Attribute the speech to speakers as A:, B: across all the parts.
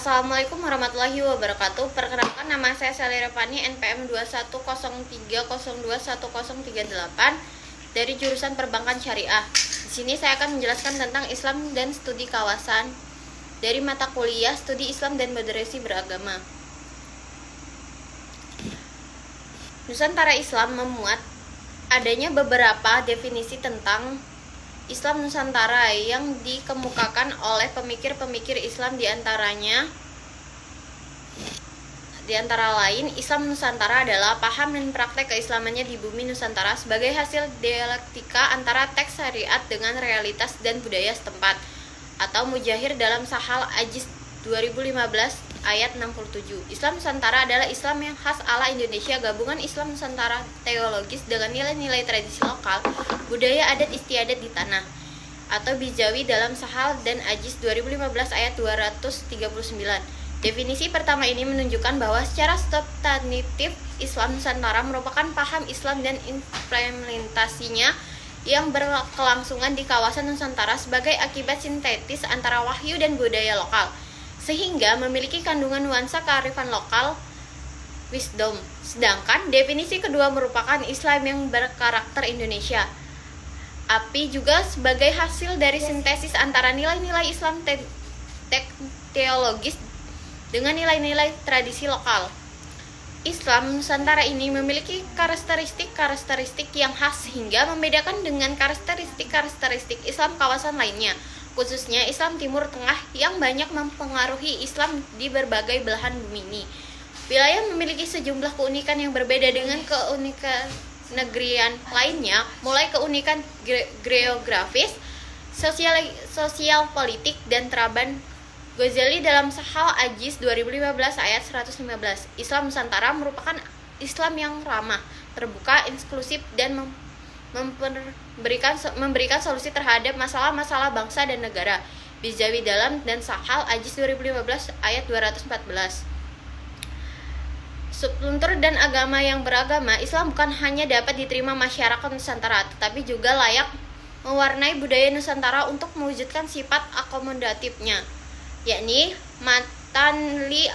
A: Assalamualaikum warahmatullahi wabarakatuh. Perkenalkan, nama saya Sally Revani, NPM 2103021038 dari jurusan Perbankan Syariah. Di sini saya akan menjelaskan tentang Islam dan studi kawasan dari mata kuliah Studi Islam dan Moderasi Beragama. Nusantara Islam memuat adanya beberapa definisi tentang Islam Nusantara yang dikemukakan oleh pemikir-pemikir Islam, di antara lain Islam Nusantara adalah paham dan praktek keislamannya di bumi Nusantara sebagai hasil dialektika antara teks syariat dengan realitas dan budaya setempat, atau mujahir dalam Sahal Ajiz 2015 ayat 67. Islam Nusantara adalah Islam yang khas ala Indonesia, gabungan Islam Nusantara teologis dengan nilai-nilai tradisi lokal, budaya adat istiadat di tanah, atau Bijawi dalam Sahal dan Ajiz 2015 ayat 239. Definisi pertama ini menunjukkan bahwa secara substantif Islam Nusantara merupakan paham Islam dan implementasinya yang berkelangsungan di kawasan Nusantara sebagai akibat sintetis antara wahyu dan budaya lokal, sehingga memiliki kandungan nuansa kearifan lokal, wisdom. Sedangkan definisi kedua merupakan Islam yang berkarakter Indonesia, API, juga sebagai hasil dari sintesis antara nilai-nilai Islam teologis dengan nilai-nilai tradisi lokal. Islam Nusantara ini memiliki karakteristik yang khas sehingga membedakan dengan karakteristik Islam kawasan lainnya, khususnya Islam Timur Tengah yang banyak mempengaruhi Islam di berbagai belahan bumi ini. Wilayah memiliki sejumlah keunikan yang berbeda dengan keunikan negerian lainnya, mulai keunikan geografis, sosial politik, dan Traban Ghazali dalam Sahal Ajiz 2015 ayat 115. Islam Nusantara merupakan Islam yang ramah, terbuka, inklusif, dan memberikan solusi terhadap masalah-masalah bangsa dan negara. Bijawi dalam dan Sahal Ajiz 2015 ayat 214. Subkultur dan agama yang beragama, Islam bukan hanya dapat diterima masyarakat Nusantara, tetapi juga layak mewarnai budaya Nusantara untuk mewujudkan sifat akomodatifnya, yakni matan li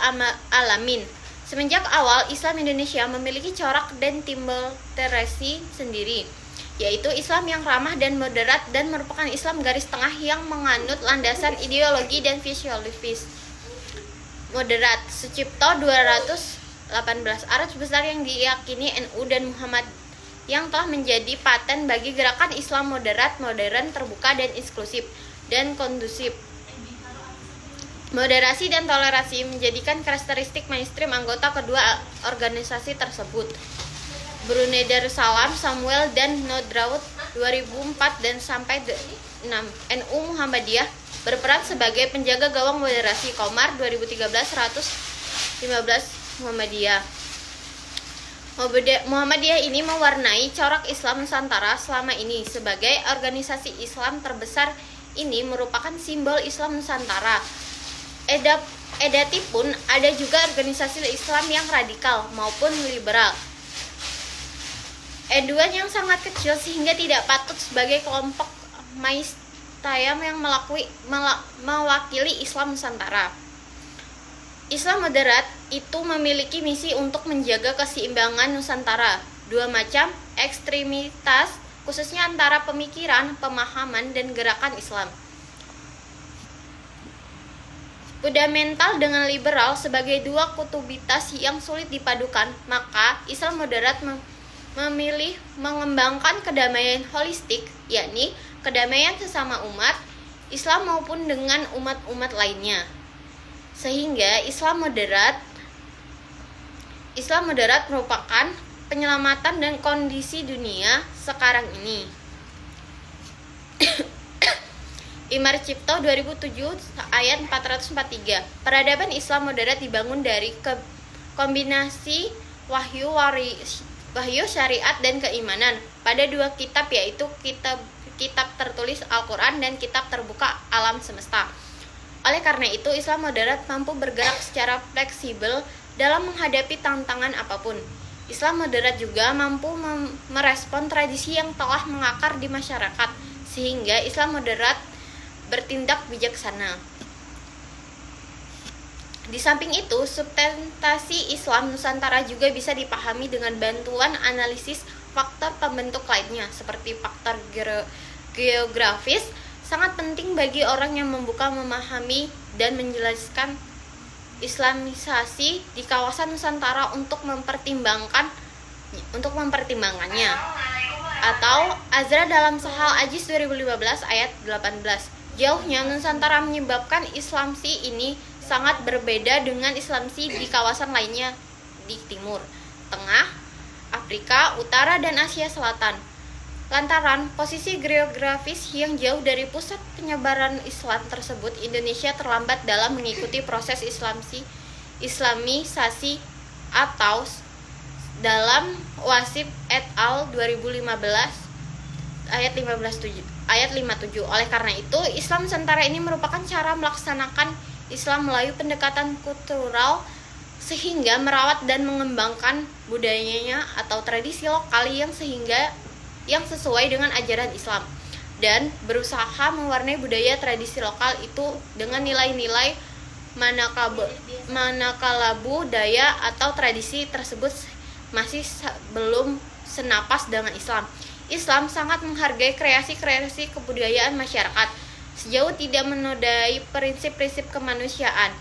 A: alamin. Semenjak awal, Islam Indonesia memiliki corak dan timbal terasi sendiri, yaitu Islam yang ramah dan moderat, dan merupakan Islam garis tengah yang menganut landasan ideologi dan filosofis moderat. Sucipto 218 arus besar yang diyakini NU dan Muhammad yang telah menjadi paten bagi gerakan Islam moderat, modern, terbuka, dan inklusif, dan kondusif. Moderasi dan toleransi menjadikan karakteristik mainstream anggota kedua organisasi tersebut. Brunei Darussalam, Samuel dan Nodraut 2004 dan sampai 6. NU Muhammadiyah berperan sebagai penjaga gawang moderasi. Komar 2013 115 Muhammadiyah. Muhammadiyah ini mewarnai corak Islam Nusantara selama ini. Sebagai organisasi Islam terbesar ini merupakan simbol Islam Nusantara. Edatipun ada juga organisasi Islam yang radikal maupun liberal. Eduan yang sangat kecil sehingga tidak patut sebagai kelompok maistayam yang mewakili Islam Nusantara. Islam moderat itu memiliki misi untuk menjaga keseimbangan Nusantara. Dua macam ekstremitas, khususnya antara pemikiran, pemahaman, dan gerakan Islam fundamental dengan liberal sebagai dua kutubitas yang sulit dipadukan, maka Islam moderat memilih mengembangkan kedamaian holistik, yakni kedamaian sesama umat Islam maupun dengan umat-umat lainnya. Sehingga Islam moderat merupakan penyelamatan dan kondisi dunia sekarang ini. Imar Cipto 2007 ayat 443. Peradaban Islam moderat dibangun dari kombinasi wahyu syariat dan keimanan pada dua kitab, yaitu kitab tertulis Al-Quran dan kitab terbuka alam semesta. Oleh karena itu, Islam moderat mampu bergerak secara fleksibel dalam menghadapi tantangan apapun. Islam moderat juga mampu merespon tradisi yang telah mengakar di masyarakat, sehingga Islam moderat bertindak bijaksana. Di samping itu, substansi Islam Nusantara juga bisa dipahami dengan bantuan analisis faktor pembentuk lainnya, seperti faktor geografis. Sangat penting bagi orang yang membuka, memahami, dan menjelaskan Islamisasi di kawasan Nusantara untuk mempertimbangkannya. Atau Azra dalam Sahal Ajis 2015 ayat 18. Jauhnya Nusantara menyebabkan Islamsi ini sangat berbeda dengan Islamsi di kawasan lainnya di Timur, Tengah, Afrika, Utara, dan Asia Selatan. Lantaran posisi geografis yang jauh dari pusat penyebaran Islam tersebut, Indonesia terlambat dalam mengikuti proses Islamisasi atau dalam Wasif et al. 2015 ayat 57. Oleh karena itu, Islam Nusantara ini merupakan cara melaksanakan Islam melalui pendekatan kultural sehingga merawat dan mengembangkan budayanya atau tradisi lokal yang sesuai dengan ajaran Islam, dan berusaha mewarnai budaya tradisi lokal itu dengan nilai-nilai manakala budaya atau tradisi tersebut masih belum senapas dengan Islam. Islam sangat menghargai kreasi-kreasi kebudayaan masyarakat. Sejauh tidak menodai prinsip-prinsip kemanusiaan,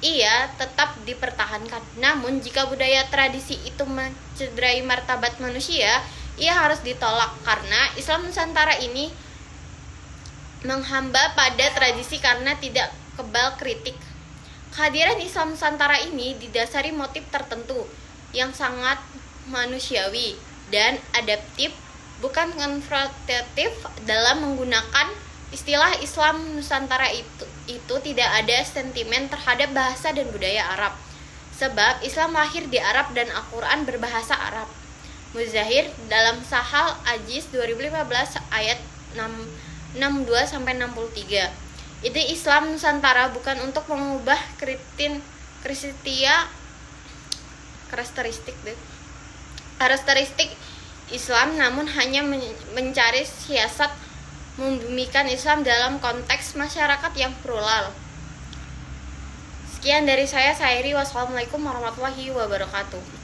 A: ia tetap dipertahankan. Namun jika budaya tradisi itu mencederai martabat manusia, ia harus ditolak karena Islam Nusantara ini menghamba pada tradisi karena tidak kebal kritik. Kehadiran Islam Nusantara ini didasari motif tertentu yang sangat manusiawi dan adaptif, bukan konfrontatif. Dalam menggunakan istilah Islam Nusantara itu tidak ada sentimen terhadap bahasa dan budaya Arab, sebab Islam lahir di Arab dan Al-Quran berbahasa Arab. Muzahir dalam Sahal Ajis 2015 ayat 62-63. Ide Islam Nusantara bukan untuk mengubah karakteristik Islam, namun hanya mencari siasat membumikan Islam dalam konteks masyarakat yang plural. Sekian dari saya, Sairi. Wassalamualaikum warahmatullahi wabarakatuh.